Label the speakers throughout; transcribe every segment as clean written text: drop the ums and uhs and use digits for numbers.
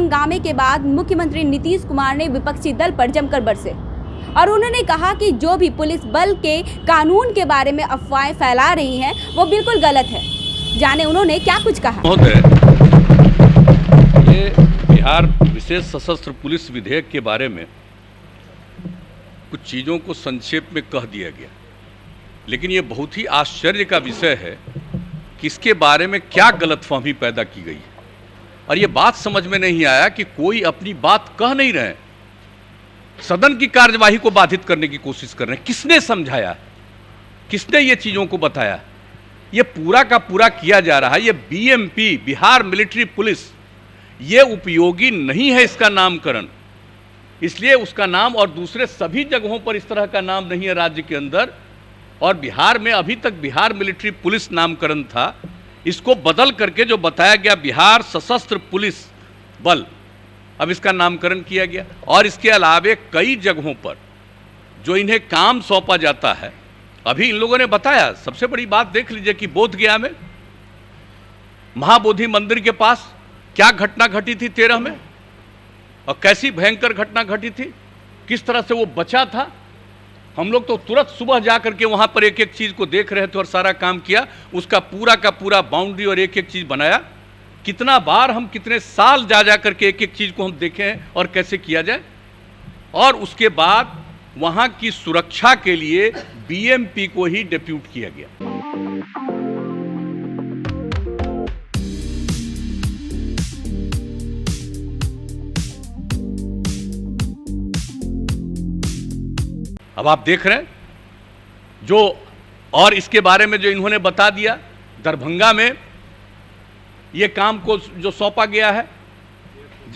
Speaker 1: हंगामे के बाद मुख्यमंत्री नीतीश कुमार ने विपक्षी दल पर जमकर बरसे और उन्होंने कहा कि जो भी पुलिस बल के कानून के बारे में अफवाहें फैला रही हैं वो बिल्कुल गलत है। जाने उन्होंने क्या कुछ कहा।
Speaker 2: ये बिहार विशेष सशस्त्र पुलिस विधेयक के बारे में कुछ चीज़ों को संक्षेप में कह दिया गया, लेकिन ये बहुत ही आश्चर्य का विषय है कि इसके बारे में क्या गलतफहमी पैदा की गई है और ये बात समझ में नहीं आया कि कोई अपनी बात कह नहीं रहे, सदन की कार्यवाही को बाधित करने की कोशिश कर रहे हैं। किसने समझाया, किसने ये चीज़ों को बताया? ये पूरा का पूरा किया जा रहा है। ये बीएमपी बिहार मिलिट्री पुलिस ये उपयोगी नहीं है इसका नामकरण, इसलिए उसका नाम और दूसरे सभी जगहों पर इस तरह का नाम नहीं है राज्य के अंदर। और बिहार में अभी तक बिहार मिलिट्री पुलिस नामकरण था, इसको बदल करके जो बताया गया बिहार सशस्त्र पुलिस बल, अब इसका नामकरण किया गया। और इसके अलावे कई जगहों पर जो इन्हें काम सौंपा जाता है, अभी इन लोगों ने बताया। सबसे बड़ी बात देख लीजिए कि बोधगया में महाबोधि मंदिर के पास क्या घटना घटी थी 13 में और कैसी भयंकर घटना घटी थी, किस तरह से वो बचा था। हम लोग तो तुरंत सुबह जा करके वहां पर एक एक चीज को देख रहे थे और सारा काम किया, उसका पूरा का पूरा बाउंड्री और एक एक चीज बनाया। कितना बार हम कितने साल जा करके एक एक चीज को हम देखे हैं और कैसे किया जाए। और उसके बाद वहां की सुरक्षा के लिए बीएमपी को ही डिप्यूट किया गया। अब आप देख रहे हैं जो, और इसके बारे में जो इन्होंने बता दिया, दरभंगा में ये काम को जो सौंपा गया है,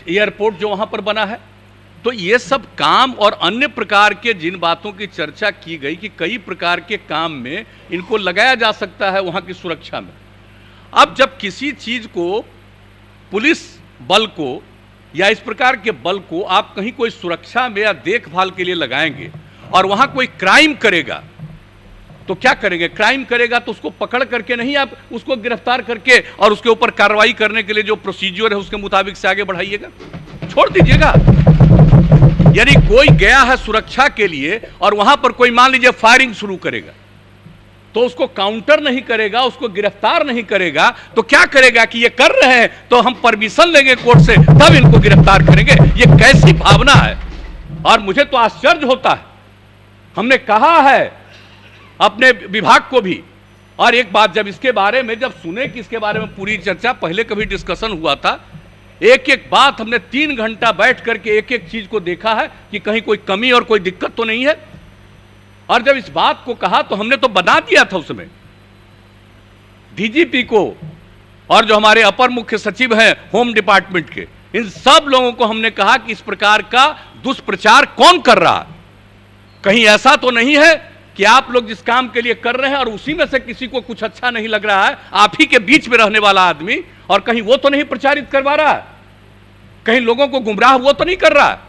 Speaker 2: एयरपोर्ट जो वहां पर बना है, तो ये सब काम और अन्य प्रकार के जिन बातों की चर्चा की गई कि कई प्रकार के काम में इनको लगाया जा सकता है वहां की सुरक्षा में। अब जब किसी चीज को, पुलिस बल को या इस प्रकार के बल को आप कहीं कोई सुरक्षा में या देखभाल के लिए लगाएंगे और वहां कोई क्राइम करेगा तो क्या करेंगे? क्राइम करेगा तो उसको पकड़ करके नहीं, आप उसको गिरफ्तार करके और उसके ऊपर कार्रवाई करने के लिए जो प्रोसीजर है उसके मुताबिक से आगे बढ़ाइएगा, छोड़ दीजिएगा। यानी कोई गया है सुरक्षा के लिए और वहां पर कोई मान लीजिए फायरिंग शुरू करेगा तो उसको काउंटर नहीं करेगा, उसको गिरफ्तार नहीं करेगा, तो क्या करेगा कि ये कर रहे हैं तो हम परमिशन लेंगे कोर्ट से तब इनको गिरफ्तार करेंगे। ये कैसी भावना है? और मुझे तो आश्चर्य होता है। हमने कहा है अपने विभाग को भी, और एक बात जब इसके बारे में जब सुने कि इसके बारे में पूरी चर्चा, पहले कभी डिस्कशन हुआ था, एक एक बात हमने 3 घंटा बैठ करके एक एक चीज को देखा है कि कहीं कोई कमी और कोई दिक्कत तो नहीं है। और जब इस बात को कहा तो हमने तो बता दिया था उसमें डीजीपी को और जो हमारे अपर मुख्य सचिव हैं होम डिपार्टमेंट के, इन सब लोगों को हमने कहा कि इस प्रकार का दुष्प्रचार कौन कर रहा है। कहीं ऐसा तो नहीं है कि आप लोग जिस काम के लिए कर रहे हैं और उसी में से किसी को कुछ अच्छा नहीं लग रहा है, आप ही के बीच में रहने वाला आदमी, और कहीं वो तो नहीं प्रचारित करवा रहा है, कहीं लोगों को गुमराह वो तो नहीं कर रहा है।